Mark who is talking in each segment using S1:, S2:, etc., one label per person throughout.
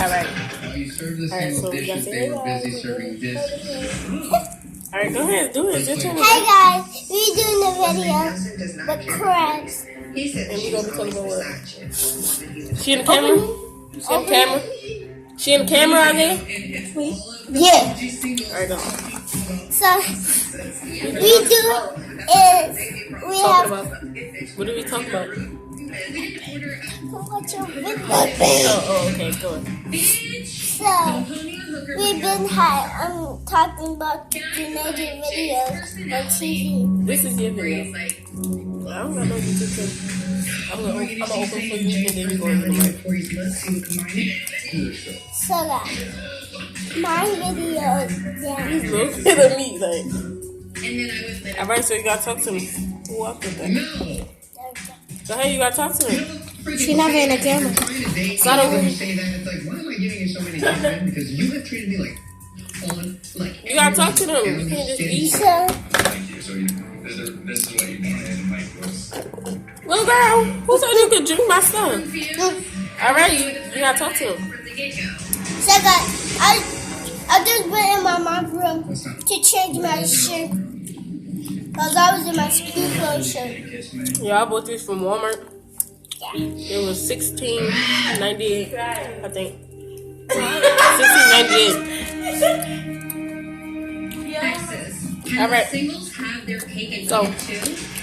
S1: Alright.
S2: You serve the
S1: Alright,
S2: same
S1: so we got
S2: dishes, they were busy serving dishes.
S1: Alright, go ahead, do it. It's your turn.
S3: Hey guys, we doing the video with crabs.
S1: And we gonna be talking about what? She in the camera? She in the camera? She in the camera out there?
S3: Yeah.
S1: Alright, go.
S3: So we do is we
S1: Talking
S3: have.
S1: about. What do we talk about?
S3: What's your video?
S1: Oh, okay, go ahead.
S3: So we've been talking about teenager videos on TV.
S1: This is your video. I don't got no YouTube channel. I'm gonna open for you and then we go into the mic.
S3: So guys, my video is down.
S1: Look at me, like. Alright, so you gotta talk to me. Who up with that? Go ahead, you gotta talk to me.
S3: She's not in the camera.
S1: So I don't really.
S2: Say that, it's like, why am I giving you so many times? Because you have treated me like
S1: You gotta talk to them. You can't just eat.
S3: So
S2: Thank you. So this is what you wanted, Mike.
S1: Little girl, who said you could drink my stuff? Alright, you gotta talk to them.
S3: guys, I just went in my mom's room to change my shirt. Because I was in my school clothes shirt.
S1: Yeah, I bought this from Walmart. It was $16.98, I think. $16.98. All right. So,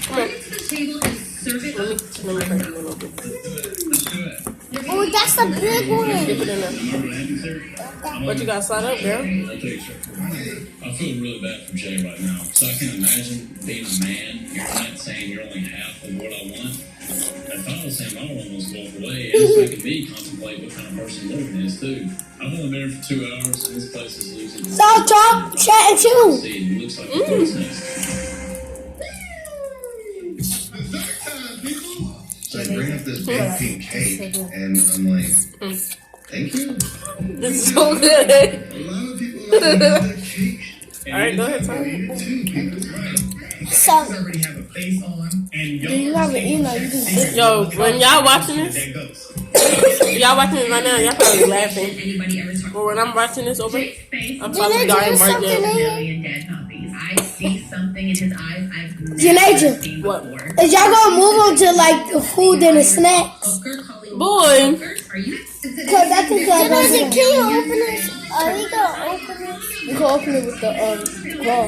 S1: come on. Let me hurt you a little bit.
S3: Oh, that's a big one.
S1: Dip it in there. What you got slide up, girl?
S4: I feel really bad for Jay right now. So I can imagine being a man, you're not saying you're only half of what I want. If I was him, I would almost walk away. And it's making me contemplate what kind of person Logan is, too. I've only been here for 2 hours, and this place is losing.
S3: Stop talk, chat and chew.
S4: See, it looks like it's next.
S2: So I bring up this big pink cake, and I'm like, thank you.
S1: This is so good.
S2: A lot of people like their cake.
S1: Alright, go ahead, Tom.
S3: So,
S2: Already have a face on, and
S3: you have an email, you can do.
S1: Yo, when y'all watching this, y'all watching this right now, y'all probably laughing. But when I'm watching this over, I'm probably dying right now.
S5: I see something in his eyes I've
S3: Teenager,
S1: What?
S3: is y'all gonna move on to like the food and the snacks?
S1: Boy.
S3: Cause I think can you open this? Are we gonna open this?
S1: You can open it with the claw.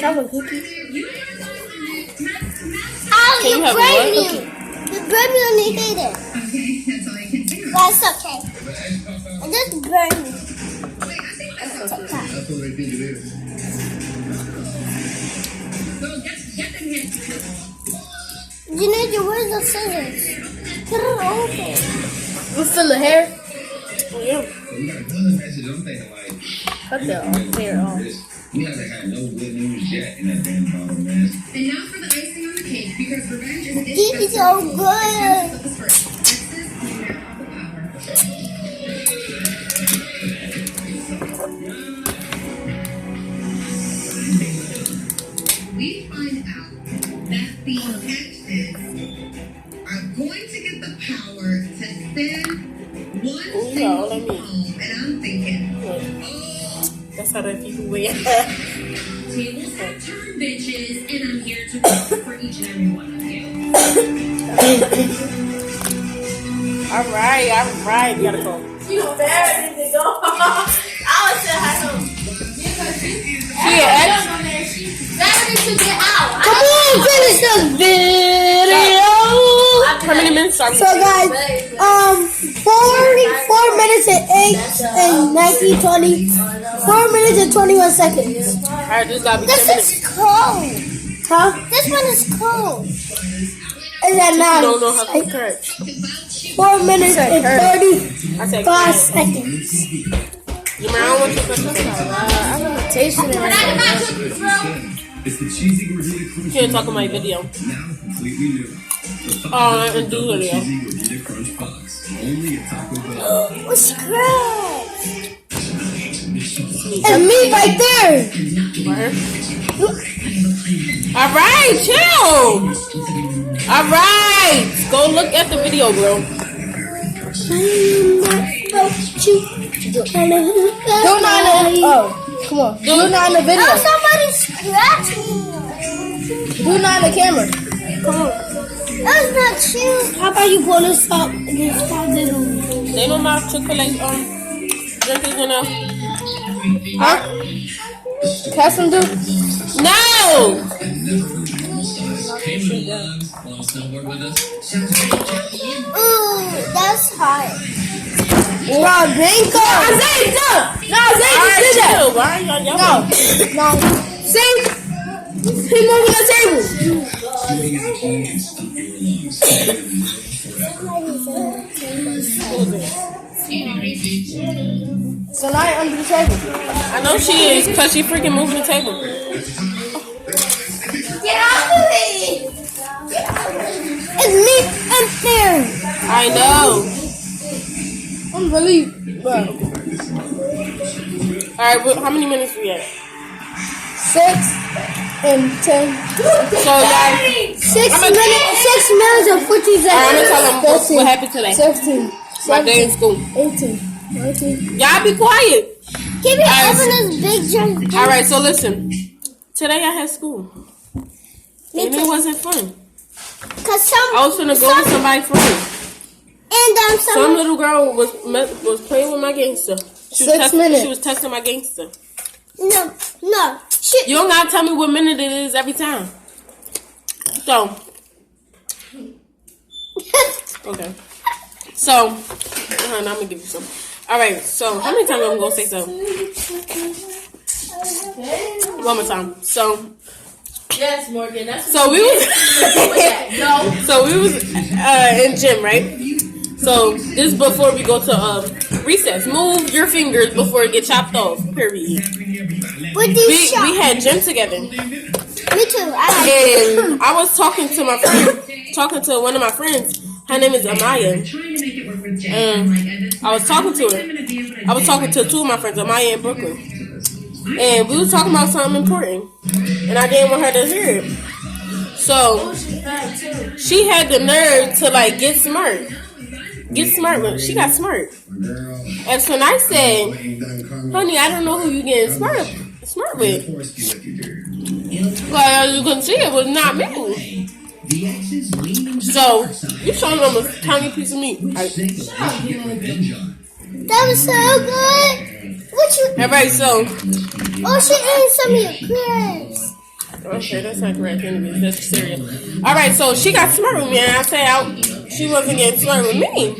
S3: Have a cookie. Oh,
S1: Can you
S3: you
S1: have
S3: brave
S1: what?
S3: me. You brave me on the hater. That's okay. It just burned me.
S2: That's what I think it is.
S3: Teenager, where's the scissors? Put it open.
S1: What's the hair? Oh, yeah.
S2: We got another message. I'm thinking like,
S1: Cut the hair off.
S2: we haven't had no good news yet in that damn bottle, man.
S5: And now for the icing on the cake, because revenge is a
S3: This is so good.
S5: We find out that the X's are going to get the power to send one single home, and I'm thinking,
S1: That's how that people wear.
S5: tables have turned, bitches, and I'm here to work for each and every one of you.
S1: Alright. You gotta go.
S6: You better need to go. I was saying hi to him. She's ready to get out.
S3: Come on, finish this video.
S1: How many minutes are we?
S3: So guys, 4 minutes and 19, 20. 4 minutes and 21 seconds.
S1: Alright, this gotta be 10
S3: This
S1: minutes.
S3: is cold. Huh? This one is cold. And then
S1: You
S3: now,
S1: don't know how to cut.
S3: 4 minutes and
S1: I said
S3: 35
S1: cut.
S3: seconds.
S1: You mind, I don't want you to cut this out.
S6: I'm gonna taste it right now.
S4: It's the cheesy gordita crunch.
S1: You can't talk on my video.
S4: Now completely new.
S1: Oh, and do video.
S4: Cheesy gordita crunch box. Only at Taco Bell.
S3: What's crap? It's me right there.
S1: Alright, chill. Alright. Go look at the video, bro.
S3: Do not in the, oh, come on. Do not in the video. Oh, somebody scratched me. Do not in the camera. Come on. That's not true. How about you pull this up and then stop this over?
S1: They don't have Chick-fil-A drinkers in there.
S3: Huh? Have some do?
S1: No!
S3: Ooh, that's hot. Wow, Bingo! Zay, no! No, Zay just did that.
S1: Why are y'all yelling?
S3: No. See? He's moving the table. So now you're under the table.
S1: I know she is because she freaking moving the table.
S3: Get off of me! It's me up there.
S1: I know.
S3: I'm really.
S1: Alright, well, how many minutes we at?
S3: 6 and 10.
S1: So, y'all.
S3: 6 minutes and 14 seconds.
S1: I'm gonna tell them what happened today.
S3: 16.
S1: My day in school.
S3: 18. 19.
S1: Y'all be quiet.
S3: Keep it open this big junk.
S1: Alright, so listen. Today I had school. And it wasn't fun. I was finna go with somebody's friend.
S3: And
S1: some little girl was playing with my gangster. She was testing my gangster.
S3: No.
S1: You don't gotta tell me what minute it is every time. So. Okay. So, I'm gonna give you some. Alright, so how many times am I gonna say so? One more time. So.
S6: Yes, Morgan. That's
S1: so we was
S6: no.
S1: So we was in gym, right? So this is before we go to recess. Move your fingers before it get chopped off. Period. We had gym together.
S3: Me too.
S1: And I was talking to my friend, talking to one of my friends. Her name is Amaya. And I was talking to her. I was talking to two of my friends, Amaya and Brooklyn. And we was talking about something important. And I didn't want her to hear it. So she had the nerve to like get smart. She got smart. And so I said, honey, I don't know who you getting smart with. Like as you can see, it was not me. So you showing them a tiny piece of meat.
S3: That was so good. What you?
S1: Alright, so.
S3: Oh, she ate some of your crabs.
S1: Okay, that's not correct anyways. That's cereal. Alright, so she got smart with me, and I said she wasn't getting smart with me.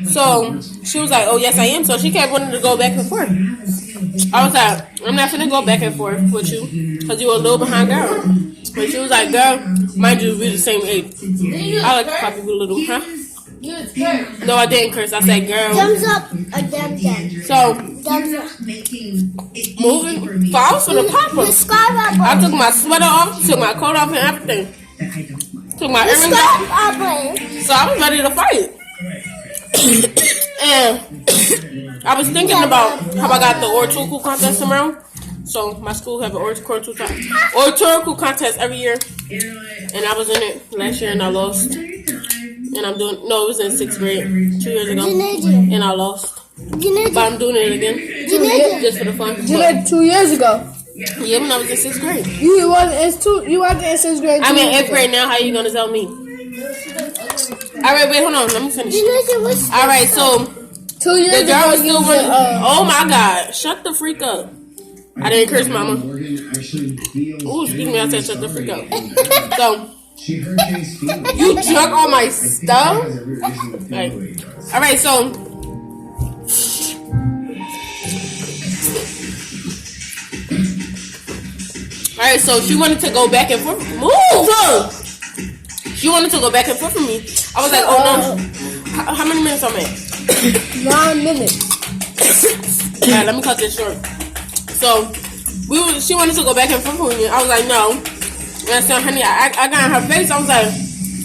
S1: So she was like, oh yes I am. So she kept wanting to go back and forth. I was like, I'm not finna go back and forth with you because you're a little behind girl. But she was like, girl, mind you, we're the same age. I like to copy you a little, huh? No, I didn't curse. I said, girl.
S3: Thumbs up again.
S1: So,
S3: thumbs up.
S1: Moving. So I was finna pop her. I took my sweater off, took my coat off and everything. Took my earrings off. So I was ready to fight. And I was thinking about how I got the oratorical contest tomorrow. So my school have an oratorical contest every year. And I was in it last year and I lost. And I'm doing, no, it was in 6th grade 2 years ago. And I lost. But I'm doing it again. Just for the fun.
S3: You did 2 years ago.
S1: Yeah, when I was in 6th grade.
S3: You wasn't in 6th grade.
S1: I'm in 8th grade now. How you gonna tell me? Alright, wait, hold on. Let me finish. Alright, so
S3: 2 years
S1: the girl
S3: ago,
S1: was still running. Oh my god. Shut the freak up. I didn't curse mama. Ooh, excuse me, I said shut the freak up. So you drunk all my stuff? Alright, so alright, so she wanted to go back and forth. Move! She wanted to go back and forth with me. I was like, oh no. How many minutes I'm at?
S3: 9 minutes.
S1: Alright, let me cut this short. So she wanted to go back and forth with me. I was like, no. And I said, honey, I got in her face. I was like,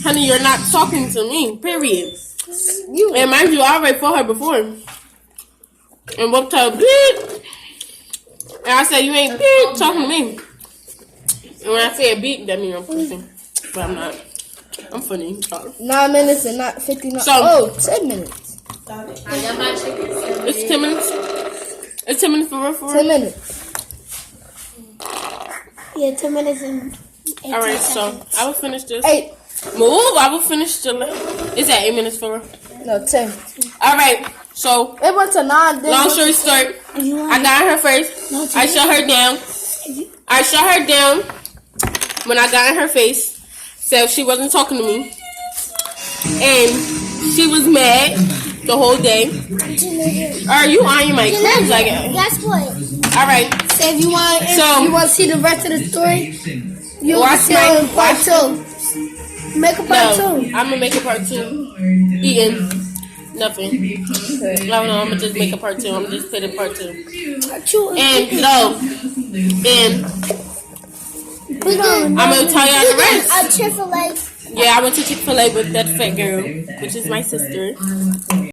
S1: honey, you're not talking to me, period. And mind you, I already fought her before. And whooped her, beep. And I said, you ain't beep talking to me. And when I say beep, that means I'm pushing. But I'm not. I'm funny.
S3: 9 minutes and not 59.
S1: So,
S3: 10 minutes.
S6: I got my chicken.
S1: It's 10 minutes. It's 10 minutes for real, for
S3: 10
S1: real.
S3: minutes.
S7: Yeah, 10 minutes and 18
S1: Alright, so
S7: seconds.
S1: I will finish this.
S3: 8.
S1: Move, I will finish the. Is that 8 minutes for real?
S3: No, 10.
S1: Alright, so
S3: It went to 9. then
S1: long
S3: it
S1: story
S3: went
S1: short,
S7: You
S1: I
S7: want
S1: got in her face. I shut her down. I shut her down when I got in her face. Said she wasn't talking to me. And she was mad the whole day. Are you on my clothes like it?
S7: Guess what?
S1: Alright,
S3: to, if you want to see the rest of the story, you
S1: Watch
S3: see
S1: my-
S3: on part 2. Make a part
S1: no,
S3: 2.
S1: I'm gonna make a part 2. Eating nothing. No, I'm gonna just make a part 2. I'm just put in part 2. And no, and I'm gonna tell y'all the rest.
S7: A Chick-fil-A.
S1: Yeah, I went to Chick-fil-A with that fat girl, which is my sister.